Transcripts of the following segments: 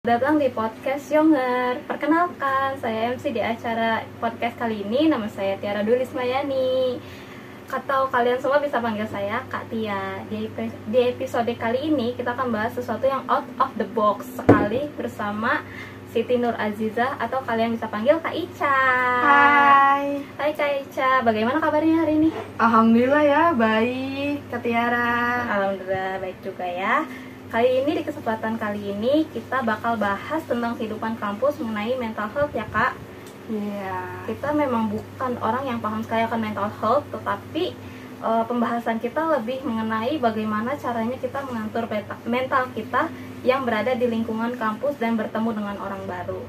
Datang di podcast Yonger. Perkenalkan, saya MC di acara podcast kali ini. Nama saya Tiara Dwi Lismayani. Atau kalian semua bisa panggil saya Kak Tia. Di episode kali ini kita akan bahas sesuatu yang out of the box sekali bersama Siti Nur Aziza atau kalian bisa panggil Kak Ica. Hai. Hai Kak Ica, bagaimana kabarnya hari ini? Alhamdulillah ya, baik Kak Tiara. Alhamdulillah baik juga ya. Kali ini, di kesempatan kali ini, kita bakal bahas tentang kehidupan kampus mengenai mental health ya Kak. Iya. Kita memang bukan orang yang paham sekali akan mental health, tetapi pembahasan kita lebih mengenai bagaimana caranya kita mengatur mental kita yang berada di lingkungan kampus dan bertemu dengan orang baru.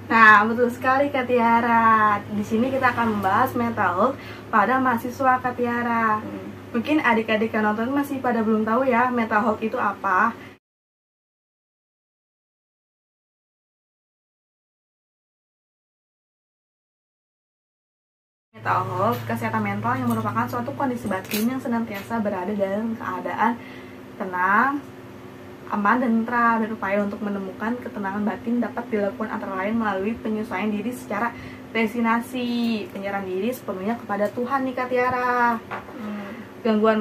Nah, betul sekali Kak Tiara. Di sini kita akan membahas mental health pada mahasiswa Kak Tiara. Mungkin adik-adik yang nonton masih pada belum tahu ya mental health itu apa. Mental health, kesehatan mental yang merupakan suatu kondisi batin yang senantiasa berada dalam keadaan tenang, aman dan tentram, dan upaya untuk menemukan ketenangan batin dapat dilakukan antara lain melalui penyesuaian diri secara resignasi, penyerahan diri sepenuhnya kepada Tuhan nih Kak Tiara. Gangguan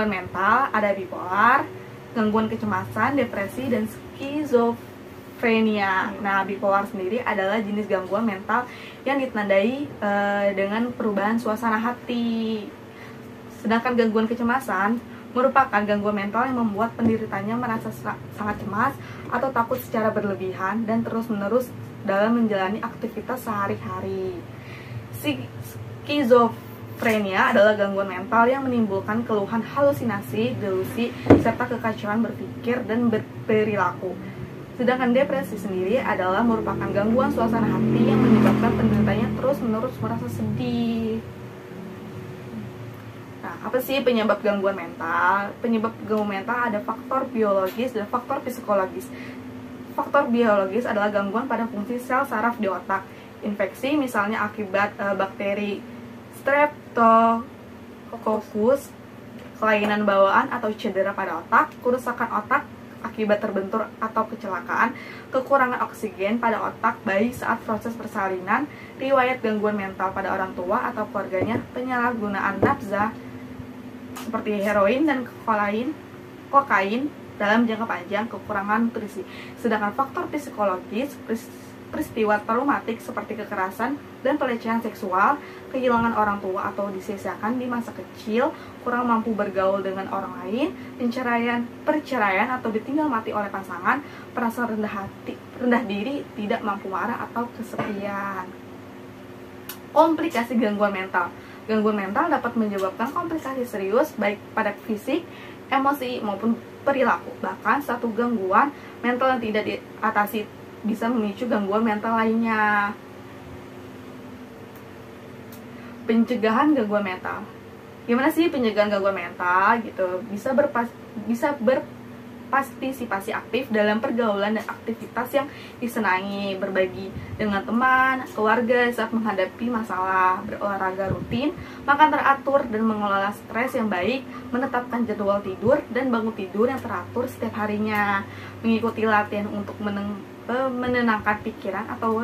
mental ada bipolar, gangguan kecemasan, depresi, dan skizofrenia. Nah, bipolar sendiri adalah jenis gangguan mental yang ditandai dengan perubahan suasana hati. Sedangkan gangguan kecemasan merupakan gangguan mental yang membuat penderitanya merasa sangat cemas atau takut secara berlebihan dan terus-menerus dalam menjalani aktivitas sehari-hari. Skizofrenia adalah gangguan mental yang menimbulkan keluhan halusinasi, delusi, serta kekacauan berpikir dan berperilaku. Sedangkan depresi sendiri adalah merupakan gangguan suasana hati yang menyebabkan penderitanya terus-menerus merasa sedih. Nah, apa sih penyebab gangguan mental? Penyebab gangguan mental ada faktor biologis dan faktor psikologis. Faktor biologis adalah gangguan pada fungsi sel saraf di otak. Infeksi misalnya akibat bakteri Streptococcus, kelainan bawaan atau cedera pada otak, kerusakan otak akibat terbentur atau kecelakaan, kekurangan oksigen pada otak bayi saat proses persalinan, riwayat gangguan mental pada orang tua atau keluarganya, penyalahgunaan nafza seperti heroin dan kokain dalam jangka panjang, kekurangan nutrisi. Sedangkan faktor psikologis, peristiwa traumatik seperti kekerasan dan pelecehan seksual, kehilangan orang tua atau disia-siakan di masa kecil, kurang mampu bergaul dengan orang lain, perceraian atau ditinggal mati oleh pasangan, perasaan rendah diri, tidak mampu marah atau kesepian. Komplikasi gangguan mental. Gangguan mental dapat menyebabkan komplikasi serius baik pada fisik, emosi maupun perilaku. Bahkan satu gangguan mental yang tidak diatasi bisa memicu gangguan mental lainnya. Pencegahan gangguan mental. Gimana sih pencegahan gangguan mental gitu? Bisa berpartisipasi aktif dalam pergaulan dan aktivitas yang disenangi, berbagi dengan teman, keluarga saat menghadapi masalah, berolahraga rutin, makan teratur dan mengelola stres yang baik, menetapkan jadwal tidur dan bangun tidur yang teratur setiap harinya, mengikuti latihan untuk menenangkan pikiran atau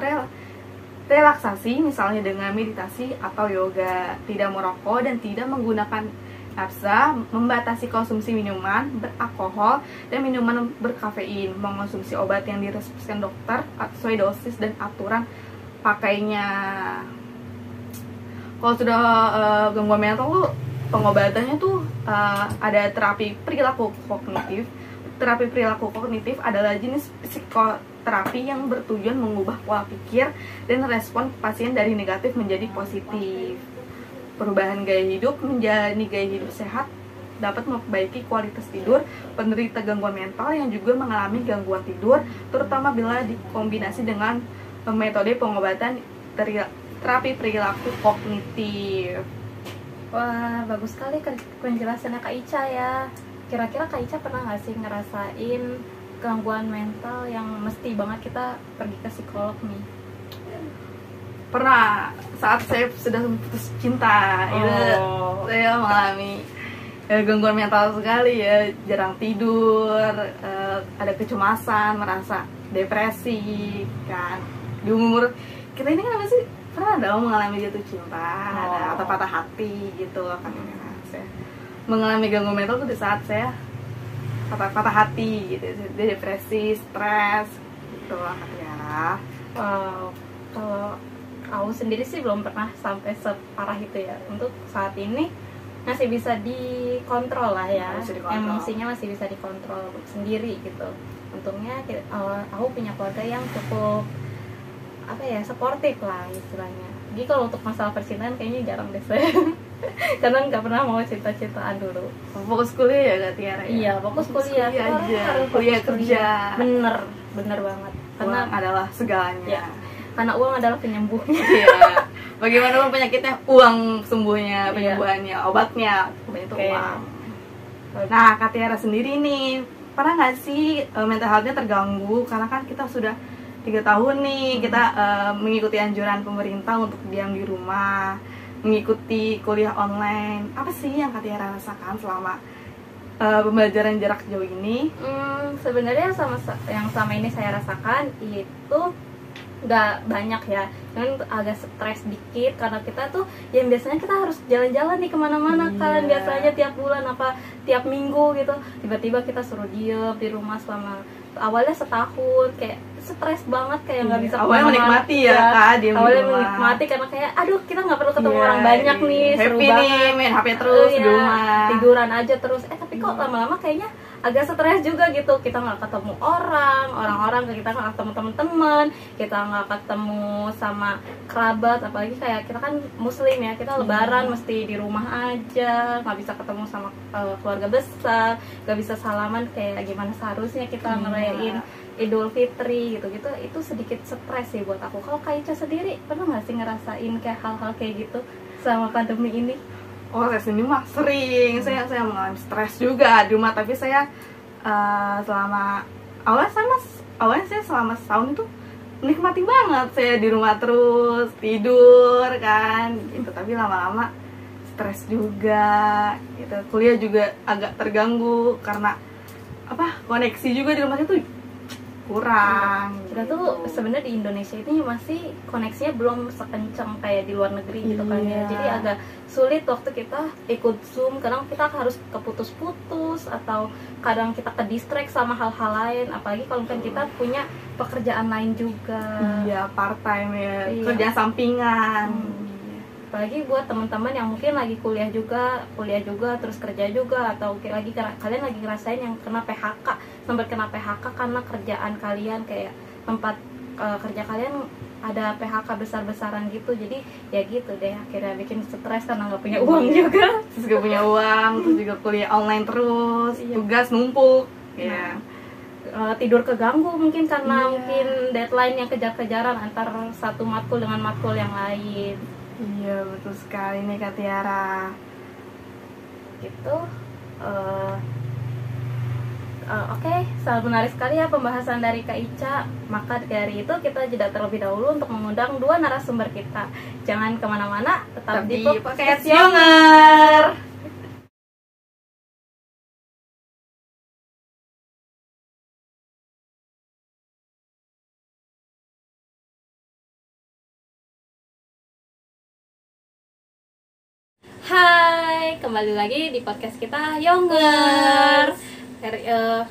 relaksasi misalnya dengan meditasi atau yoga, tidak merokok dan tidak menggunakan nafsa, membatasi konsumsi minuman beralkohol dan minuman berkafein, mengonsumsi obat yang diresepsikan dokter sesuai dosis dan aturan pakainya. Kalau sudah gangguan mental tuh pengobatannya tuh ada terapi perilaku kognitif. Terapi perilaku kognitif adalah jenis psikoterapi yang bertujuan mengubah pola pikir dan respon pasien dari negatif menjadi positif. Perubahan gaya hidup menjadi gaya hidup sehat dapat memperbaiki kualitas tidur penderita gangguan mental yang juga mengalami gangguan tidur, terutama bila dikombinasi dengan metode pengobatan terapi perilaku kognitif. Wah, bagus sekali penjelasannya Kak Ica ya. Kira-kira Kak Ica pernah nggak sih ngerasain gangguan mental yang mesti banget kita pergi ke psikolog nih? Pernah, saat saya sudah putus cinta, itu saya mengalami gangguan mental sekali ya, jarang tidur, ada kecemasan, merasa depresi kan. Di umur kita ini kan apa sih, pernah dong mengalami jatuh cinta, ada atau patah hati gitu kan. Saya mengalami gangguan mental tuh di saat saya patah hati gitu, depresi, stres gitu kan ya. Kalau aku sendiri sih belum pernah sampai separah itu ya. Untuk saat ini masih bisa dikontrol lah ya, emosinya masih bisa dikontrol sendiri gitu. Untungnya aku punya keluarga yang cukup apa ya, suportif lah istilahnya. Jadi kalau untuk masalah percintaan kayaknya jarang deh saya karena nggak pernah mau cinta-cintaan dulu. Fokus kuliah ya Kak Tiara ya? Iya, fokus kuliah aja, kuliah kerja. Bener banget, karena uang adalah segalanya ya, karena uang adalah penyembuh. Iya, bagaimanapun penyakitnya, uang sembuhnya, penyembuhannya, obatnya itu uang. Nah, Kak Tiara sendiri nih, pernah nggak sih mental health-nya terganggu karena kan kita sudah 3 tahun nih kita mengikuti anjuran pemerintah untuk diam di rumah, mengikuti kuliah online. Apa sih yang Kak Tiara rasakan selama pembelajaran jarak jauh ini? Sebenarnya yang sama ini saya rasakan itu nggak banyak ya, cuman agak stres dikit karena kita tuh yang biasanya kita harus jalan-jalan nih kemana-mana kan, biasanya tiap bulan apa tiap minggu gitu, tiba-tiba kita suruh diem di rumah selama awalnya setahun, kayak stres banget, kayak nggak bisa awalnya menikmati ya Kak, awalnya menikmati karena kayak aduh kita nggak perlu ketemu orang banyak nih, seru happy banget nih, main HP terus di rumah, tiduran aja terus, tapi kok lama-lama kayaknya agak stres juga gitu, kita nggak ketemu orang-orang, kita nggak ketemu teman-teman, kita nggak ketemu sama kerabat, apalagi kayak kita kan muslim ya, kita lebaran mesti di rumah aja, nggak bisa ketemu sama keluarga besar, nggak bisa salaman kayak gimana seharusnya kita ngerayain Idul Fitri gitu-gitu. Itu sedikit stres sih buat aku. Kalau Kak Ica sendiri pernah nggak sih ngerasain kayak hal-hal kayak gitu selama pandemi ini? Oh, saya sendiri mah sering, saya mengalami stres juga di rumah, tapi saya awalnya saya selama setahun itu menikmati banget, saya di rumah terus tidur kan gitu, tapi lama-lama stres juga gitu. Kuliah juga agak terganggu karena koneksi juga di rumah itu kurang. Kita tuh sebenarnya di Indonesia itu masih koneksinya belum sekencang kayak di luar negeri gitu kan ya. Jadi agak sulit waktu kita ikut Zoom, kadang kita harus keputus-putus atau kadang kita ke distract sama hal-hal lain, apalagi kalau kan kita punya pekerjaan lain juga. Iya, part time ya, kerja sampingan. Apalagi buat teman-teman yang mungkin lagi kuliah juga terus kerja juga, atau kalian lagi ngerasain yang kena PHK, sempat kena PHK karena kerjaan kalian kayak tempat kerja kalian ada PHK besar-besaran gitu. Jadi ya gitu deh, akhirnya bikin stres karena nggak punya uang juga, terus nggak punya uang, terus juga kuliah online terus, tugas numpuk tidur keganggu mungkin karena mungkin deadline yang kejar-kejaran antar satu matkul dengan matkul yang lain. Iya, betul sekali nih Kak Tiara. Gitu. Oke, sangat menarik sekali ya pembahasan dari Kak Ica. Maka dari itu kita jeda terlebih dahulu untuk mengundang 2 narasumber kita. Jangan kemana-mana, tetap di Podcast Younger. Hai, kembali lagi di podcast kita Younger.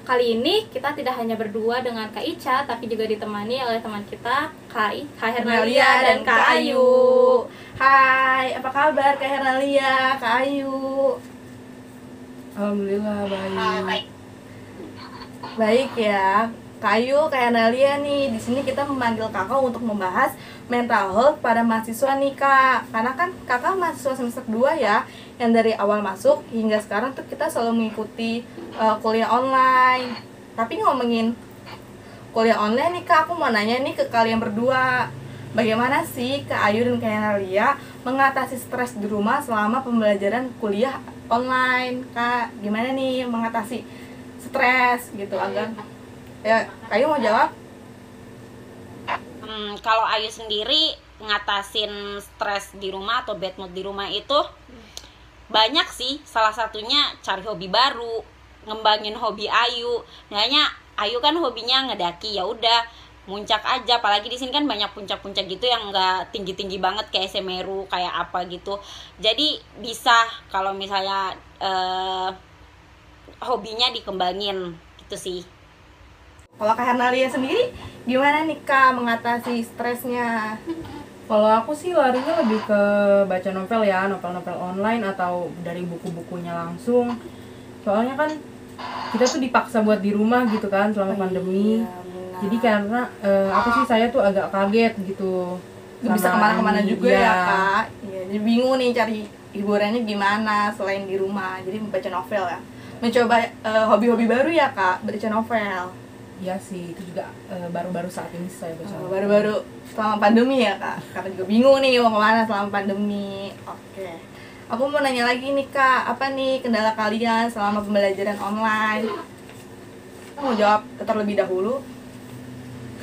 Kali ini kita tidak hanya berdua dengan Kak Ica, tapi juga ditemani oleh teman kita Kak Hernalia dan Kak Ayu. Hai, apa kabar Kak Hernalia, Kak Ayu? Alhamdulillah baik. Baik ya, Kak Ayu, Kak Hernalia nih, di sini kita memanggil kakak untuk membahas mental health pada mahasiswa nih Kak. Karena kan kakak mahasiswa semester 2 ya, yang dari awal masuk hingga sekarang tuh kita selalu mengikuti kuliah online. Tapi ngomongin kuliah online nih Kak, aku mau nanya nih ke kalian berdua, bagaimana sih Kak Ayu dan Kak Hernalia mengatasi stres di rumah selama pembelajaran kuliah online? Kak, gimana nih mengatasi stres gitu agar ya, Kak Ayu mau jawab? Kalau Ayu sendiri ngatasin stres di rumah atau bad mood di rumah itu banyak sih, salah satunya cari hobi baru, ngembangin hobi Ayu. Makanya Ayu kan hobinya ngedaki, ya udah muncak aja. Apalagi di sini kan banyak puncak-puncak gitu yang nggak tinggi-tinggi banget kayak Semeru, kayak apa gitu. Jadi bisa kalau misalnya hobinya dikembangin gitu sih. Kalau Kak Hernalia sendiri gimana nih Kak mengatasi stresnya? Kalau aku sih larinya lebih ke baca novel ya, novel-novel online atau dari buku-bukunya langsung. Soalnya kan kita tuh dipaksa buat di rumah gitu kan selama pandemi. Benar. Jadi karena saya tuh agak kaget gitu. Nggak bisa sama kemana-kemana ini. juga Iya. ya Kak. Iya, jadi bingung nih cari hiburannya gimana selain di rumah. Jadi membaca novel ya. Mencoba hobi-hobi baru ya Kak, baca novel. Iya sih, itu juga baru-baru saat ini saya baca. Baru-baru selama pandemi ya Kak. Karena juga bingung nih mau kemana selama pandemi. Oke. Aku mau nanya lagi nih Kak, apa nih kendala kalian selama pembelajaran online? Aku mau jawab terlebih dahulu.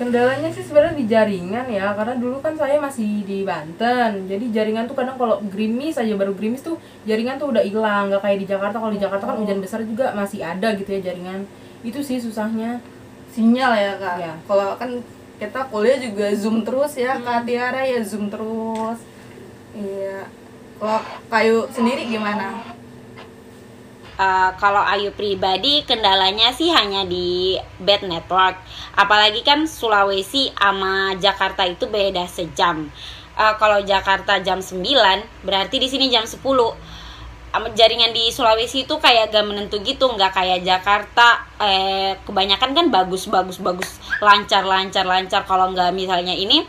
Kendalanya sih sebenarnya di jaringan ya, karena dulu kan saya masih di Banten. Jadi jaringan tuh kadang kalau gerimis aja, baru gerimis tuh jaringan tuh udah hilang, nggak kayak di Jakarta. Kalau di Jakarta kan hujan besar juga masih ada gitu ya jaringan. Itu sih susahnya. Sinyal ya Kak. Ya. Kalau kan kita kuliah juga Zoom terus ya Kak Tiara ya, Zoom terus. Iya. Kalau Kayu sendiri gimana? Kalau Ayu pribadi kendalanya sih hanya di bad network. Apalagi kan Sulawesi sama Jakarta itu beda sejam. Kalau Jakarta jam 9, berarti di sini jam 10. Jaringan di Sulawesi itu kayak gak menentu gitu, nggak kayak Jakarta. Kebanyakan kan bagus, lancar. Kalau nggak misalnya ini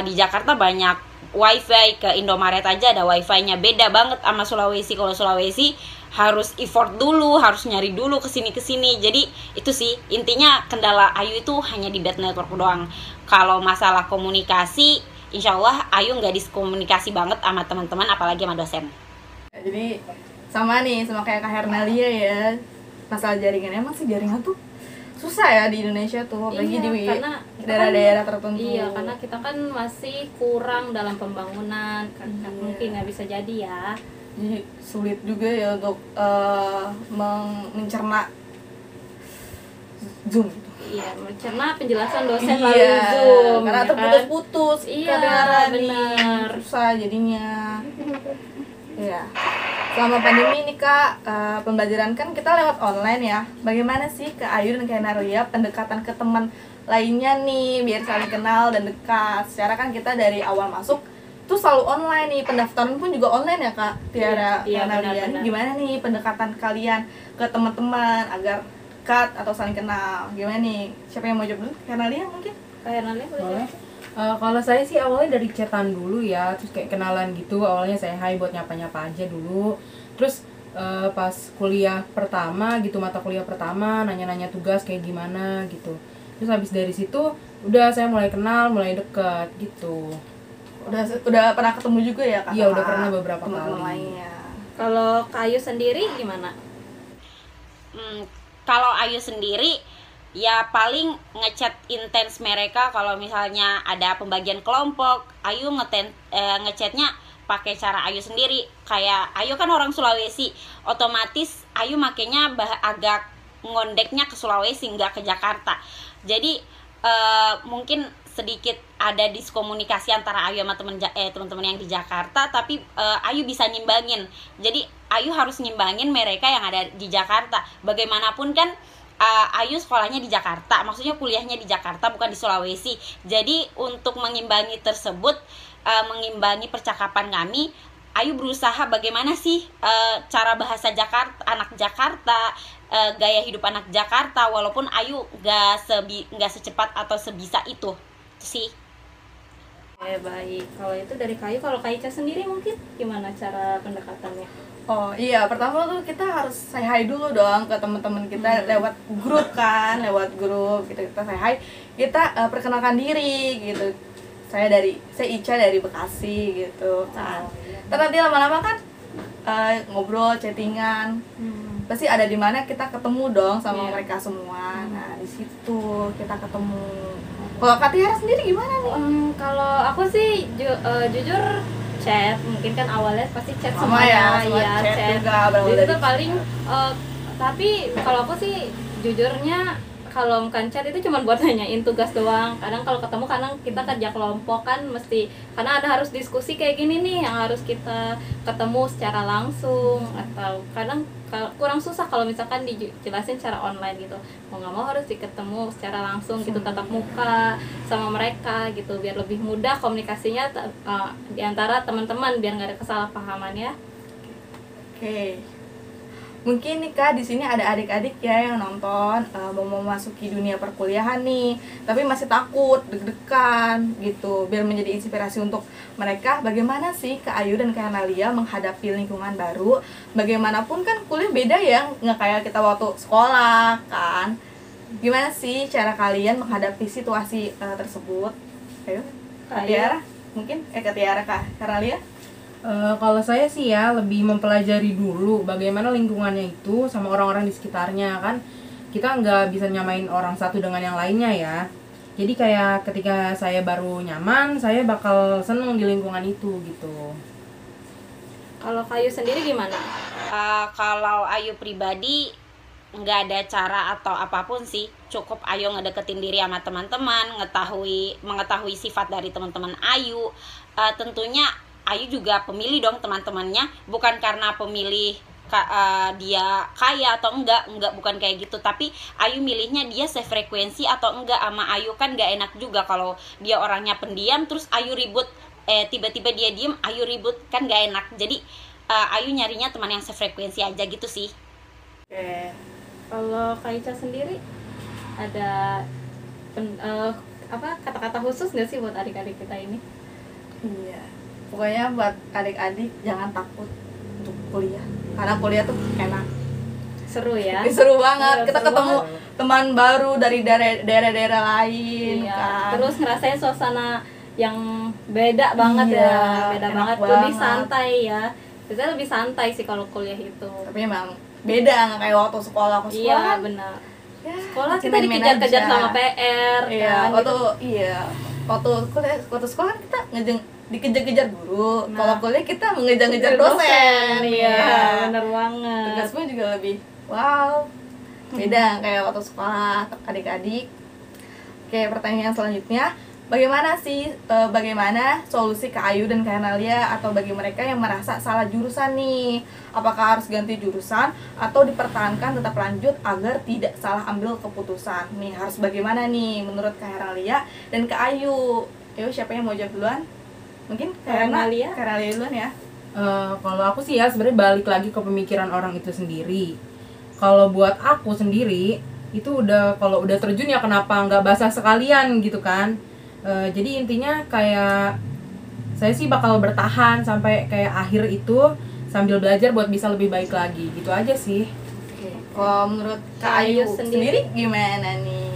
di Jakarta banyak wifi, ke Indomaret aja ada wifi-nya. Beda banget sama Sulawesi. Kalau Sulawesi harus effort dulu, harus nyari dulu kesini. Jadi itu sih intinya, kendala Ayu itu hanya di bad network doang. Kalau masalah komunikasi, insya Allah Ayu nggak diskomunikasi banget sama teman-teman, apalagi sama dosen. Jadi sama nih, sama kayak Kak Hernalia ya. Masalah jaringan, emang sih jaringan tuh susah ya di Indonesia tuh, apalagi di karena kita daerah-daerah tertentu. Iya, karena kita kan masih kurang dalam pembangunan, kan mungkin nggak bisa jadi ya. Jadi sulit juga ya untuk mencerna Zoom. Iya, mencerna penjelasan dosen Iya, melalui Zoom. karena ya terputus-putus. Iya, kedengaran nih. benar. Susah jadinya. Iya. Selama pandemi ini Kak, pembelajaran kan kita lewat online ya. Bagaimana sih Kak Ayu dan Kak Hernalia pendekatan ke teman lainnya nih biar saling kenal dan dekat? Secara kan kita dari awal masuk tuh selalu online nih, pendaftaran pun juga online ya Kak Tiara. Iya, Hernalia. benar. Gimana nih pendekatan kalian ke teman-teman agar dekat atau saling kenal? Gimana nih? Siapa yang mau jawab dulu? Kak Hernalia mungkin? Kak Hernalia boleh Boleh. jawab? Kalau saya sih awalnya dari chatan dulu ya, terus kayak kenalan gitu. Awalnya saya hai buat nyapa-nyapa aja dulu. Terus pas kuliah pertama gitu, mata kuliah pertama, nanya-nanya tugas kayak gimana gitu. Terus habis dari situ udah saya mulai kenal, mulai deket gitu. Udah pernah ketemu juga ya Kak? Iya, sama udah pernah beberapa teman-teman kali. lainnya. Kalau Kak Ayu sendiri gimana? Kalau Ayu sendiri ya paling ngechat intens mereka. Kalau misalnya ada pembagian kelompok, Ayu ngechatnya pakai cara Ayu sendiri. Kayak Ayu kan orang Sulawesi, otomatis Ayu makanya agak ngondeknya ke Sulawesi, nggak ke Jakarta. Jadi mungkin sedikit ada diskomunikasi antara Ayu sama teman-teman yang di Jakarta, tapi Ayu bisa nyimbangin. Jadi Ayu harus nyimbangin mereka yang ada di Jakarta. Bagaimanapun kan Ayu sekolahnya di Jakarta, maksudnya kuliahnya di Jakarta, bukan di Sulawesi. Jadi untuk mengimbangi tersebut, mengimbangi percakapan kami, Ayu berusaha bagaimana sih cara bahasa Jakarta, anak Jakarta, gaya hidup anak Jakarta, walaupun Ayu gak secepat atau sebisa itu sih. Baik. Kalau itu dari Kak Ayu, kalau Kak Ica sendiri mungkin gimana cara pendekatannya? Oh iya, pertama tuh kita harus say hi dulu dong ke teman-teman kita lewat grup kan, kita say hi, kita perkenalkan diri gitu. Saya Ica dari Bekasi gitu kan. Terus nanti lama-lama kan ngobrol, chattingan, pasti ada di mana kita ketemu dong sama mereka semua. Nah di situ kita ketemu. Kalau Kak Tiara sendiri gimana nih? Kalau aku sih jujur chat, mungkin kan awalnya pasti chat Sama semuanya, ya, sama chat juga berawal Jadi dari itu chat. paling tapi kalau aku sih jujurnya kalau bukan chat itu cuma buat nanyain tugas doang. Kadang kalau ketemu, kadang kita kerja kelompok kan mesti, karena ada harus diskusi kayak gini nih yang harus kita ketemu secara langsung, atau kadang kurang susah kalau misalkan dijelasin secara online gitu. Mau nggak mau harus ketemu secara langsung gitu, tatap muka sama mereka gitu, biar lebih mudah komunikasinya di antara teman-teman, biar nggak ada kesalahpahaman ya. Oke. Mungkin nih Kak, di sini ada adik-adik ya yang nonton mau memasuki dunia perkuliahan nih, tapi masih takut, deg-degan gitu. Biar menjadi inspirasi untuk mereka, bagaimana sih Kak Ayu dan Kak Analia menghadapi lingkungan baru? Bagaimanapun kan kuliah beda ya, nggak kayak kita waktu sekolah kan. Gimana sih cara kalian menghadapi situasi tersebut? Ayo, Kak Tiara, mungkin Kak Tiara, Kak Analia? Kalau saya sih ya lebih mempelajari dulu bagaimana lingkungannya itu sama orang-orang di sekitarnya kan. Kita nggak bisa nyamain orang satu dengan yang lainnya ya. Jadi kayak ketika saya baru nyaman, saya bakal seneng di lingkungan itu gitu. Kalau Kayu sendiri gimana? Kalau Ayu pribadi nggak ada cara atau apapun sih, cukup Ayu ngedeketin diri sama teman-teman, mengetahui sifat dari teman-teman Ayu. Tentunya Ayu juga pemilih dong teman-temannya, bukan karena pemilih dia kaya atau enggak, bukan kayak gitu, tapi Ayu milihnya dia sefrekuensi atau enggak sama Ayu. Kan nggak enak juga kalau dia orangnya pendiam terus Ayu ribut, tiba-tiba dia diem Ayu ribut, kan nggak enak. Jadi Ayu nyarinya teman yang sefrekuensi aja gitu sih. Oke. Kalau Kaica sendiri ada kata-kata khusus nggak sih buat adik-adik kita ini? Iya. Pokoknya buat adik-adik jangan takut untuk kuliah, karena kuliah tuh enak, Seru ya. seru banget. Kita Seru ketemu banget. teman baru dari daerah-daerah lain Iya. kan. Terus ngerasain suasana yang beda banget Iya, ya, beda enak banget. Lebih banget. santai ya. Biasanya lebih santai sih kalau kuliah itu. Tapi emang beda, nggak kayak waktu sekolah. Aku sekolah Iya kan, benar. ya, Sekolah masih kita main-main dikejar-kejar aja. sama PR Iya, kan. waktu gitu. waktu kuliah, waktu sekolah kan kita dikejar-kejar guru. Nah. Kalau kuliah kita mengejar-ngejar dosen. Iya, benar banget. Tugasmu juga lebih wow, beda kayak waktu sekolah adik-adik. Oke, pertanyaan selanjutnya, bagaimana solusi Kak Ayu dan Kak Analia atau bagi mereka yang merasa salah jurusan nih? Apakah harus ganti jurusan atau dipertahankan tetap lanjut agar tidak salah ambil keputusan? Nih, harus bagaimana nih menurut Kak Analia dan Kak Ayu? Ayo, siapa yang mau jawab duluan? Mungkin Kak Analia? Kak Analia duluan ya. Kalau aku sih ya sebenarnya balik lagi ke pemikiran orang itu sendiri. Kalau buat aku sendiri itu kalau udah terjun ya kenapa nggak basah sekalian gitu kan. Jadi intinya kayak saya sih bakal bertahan sampai kayak akhir itu sambil belajar buat bisa lebih baik lagi gitu aja sih. Oke. Kalau menurut Kak Ayu sendiri gimana nih?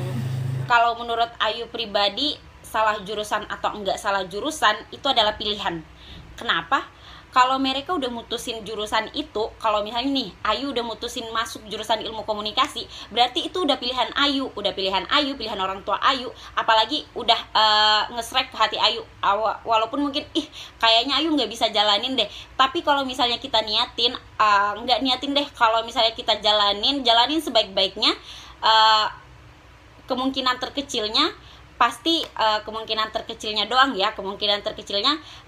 Kalau menurut Ayu pribadi, salah jurusan atau enggak salah jurusan itu adalah pilihan. Kenapa? Kalau mereka udah mutusin jurusan itu, kalau misalnya nih Ayu udah mutusin masuk jurusan ilmu komunikasi, berarti itu udah pilihan Ayu, pilihan orang tua Ayu. Apalagi udah ngesrek ke hati Ayu, walaupun mungkin kayaknya Ayu nggak bisa jalanin deh. Tapi kalau misalnya kita niatin, nggak niatin deh, kalau misalnya kita jalanin sebaik-baiknya, kemungkinan terkecilnya pasti kemungkinan terkecilnya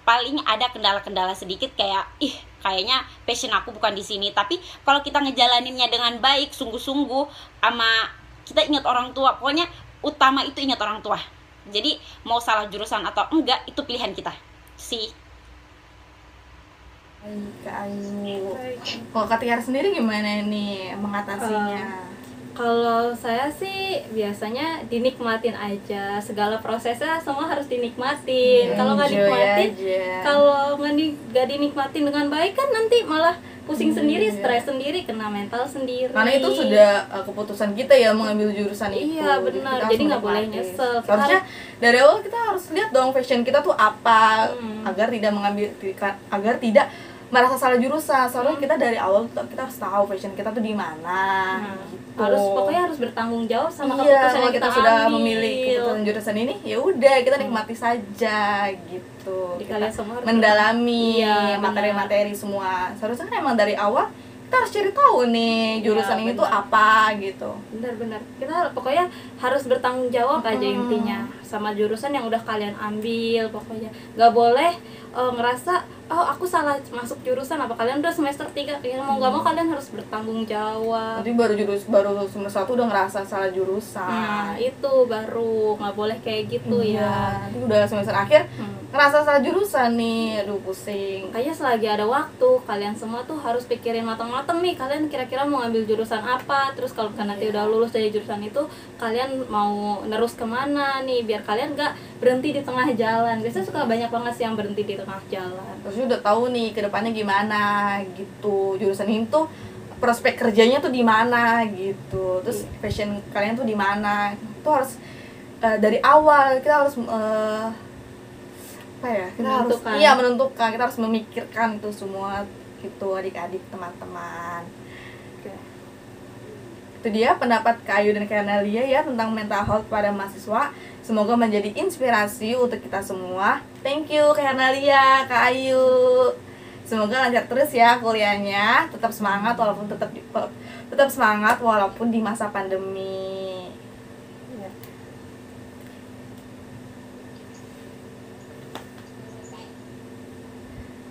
paling ada kendala-kendala sedikit, kayak kayaknya passion aku bukan di sini. Tapi kalau kita ngejalaninnya dengan baik, sungguh-sungguh, sama kita ingat orang tua, pokoknya utama itu ingat orang tua. Jadi mau salah jurusan atau enggak itu pilihan kita sih. Kak Ayu, kalau Kak Tiara sendiri gimana nih mengatasinya? Kalau saya sih biasanya dinikmatin aja, segala prosesnya semua harus dinikmatin. Kalau nggak dinikmatin, kalau nggak dinikmatin dengan baik kan nanti malah pusing sendiri, stres sendiri, kena mental sendiri. Karena itu sudah keputusan kita ya mengambil jurusan itu. Iya benar, jadi nggak boleh nyesel. Harusnya dari awal kita harus lihat dong passion kita tuh apa, agar tidak merasa salah jurusan. Soalnya kita dari awal tuh kita harus tahu passion kita tuh di mana. Gitu. Pokoknya harus bertanggung jawab sama iya, keputusan kalau yang kita kita sudah ambil. memilih keputusan jurusan ini, ya udah kita nikmati saja gitu. Di Kita kalian semua harus mendalami Iya, materi-materi semua. Seharusnya kan emang dari awal kita harus cari tahu nih jurusan ini tuh benar. apa gitu. Benar-benar kita pokoknya harus bertanggung jawab aja intinya sama jurusan yang udah kalian ambil. Pokoknya nggak boleh ngerasa oh aku salah masuk jurusan, apa kalian udah semester 3 ya mau nggak mau kalian harus bertanggung jawab. Nanti baru semester 1 udah ngerasa salah jurusan. Nah itu baru nggak boleh kayak gitu ya. Nanti udah semester akhir ngerasa salah jurusan nih, aduh pusing. Kayaknya selagi ada waktu kalian semua tuh harus pikirin matang-matang nih kalian kira-kira mau ngambil jurusan apa, terus kalau nanti udah lulus dari jurusan itu kalian mau nerus kemana nih biar kalian nggak berhenti di tengah jalan. Biasanya suka banyak banget sih yang berhenti di tengah jalan. Terus udah tahu nih kedepannya gimana gitu, jurusan ini tuh prospek kerjanya tuh di mana gitu, terus passion kalian tuh di mana, itu harus dari awal kita harus apa ya, kita Menentukan. harus menentukan, kita harus memikirkan itu semua gitu adik-adik teman-teman. Itu dia pendapat Kak Ayu dan Kak Nalia ya tentang mental health pada mahasiswa. Semoga menjadi inspirasi untuk kita semua. Thank you Kak Nalia, Kak Ayu. Semoga lancar terus ya kuliahnya. Tetap semangat walaupun di masa pandemi.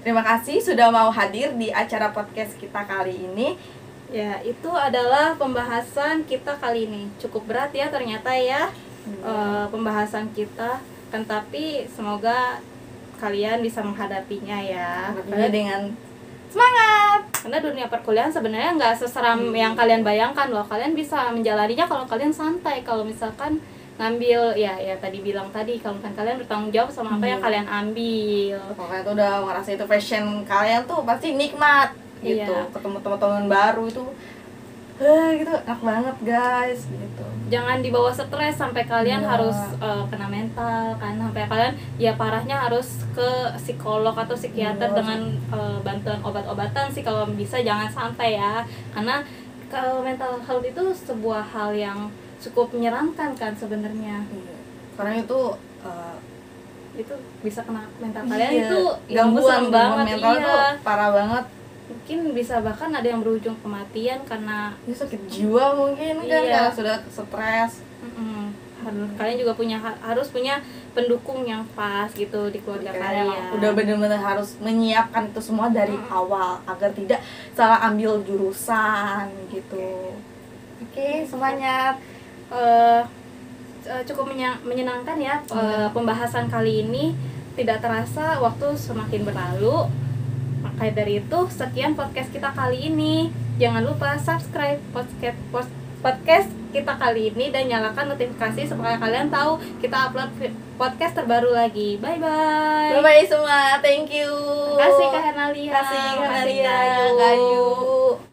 Terima kasih sudah mau hadir di acara podcast kita kali ini. Ya, itu adalah pembahasan kita kali ini. Cukup berat ya ternyata ya pembahasan kita. Kan tapi semoga kalian bisa menghadapinya ya. Dengan semangat. Karena dunia perkuliahan sebenarnya nggak seseram yang kalian bayangkan loh. Kalian bisa menjalaninya kalau kalian santai. Kalau misalkan ngambil ya tadi bilang tadi kalau kan kalian bertanggung jawab sama apa yang kalian ambil. Pokoknya tuh udah ngerasa itu passion kalian tuh pasti nikmat gitu. Iya. Ketemu teman-teman baru itu gitu enak banget guys gitu. Jangan dibawa stres sampai kalian harus kena mental kan, sampai kalian ya parahnya harus ke psikolog atau psikiater dengan bantuan obat-obatan sih kalau bisa. Jangan sampai ya, karena kalau mental health itu sebuah hal yang cukup menyeramkan kan sebenarnya. Karena itu Itu bisa kena mental kalian, itu gangguan banget mental iya. tuh parah banget. Mungkin bisa bahkan ada yang berujung kematian karena Ini sakit jiwa mungkin kan Iya. karena sudah stres. Kalian juga harus punya pendukung yang pas gitu di keluarga kalian. Udah bener-bener harus menyiapkan itu semua dari awal agar tidak salah ambil jurusan gitu. Oke, semuanya Cukup menyenangkan ya pembahasan kali ini. Tidak terasa waktu semakin berlalu. Maka dari itu sekian podcast kita kali ini. Jangan lupa subscribe podcast kita kali ini dan nyalakan notifikasi supaya kalian tahu kita upload podcast terbaru lagi. Bye bye. Bye bye semua, thank you. Terima kasih Kak Hernalia. Terima kasih Kak Terima kasih Nalia, Kak Ayu. Kak Ayu.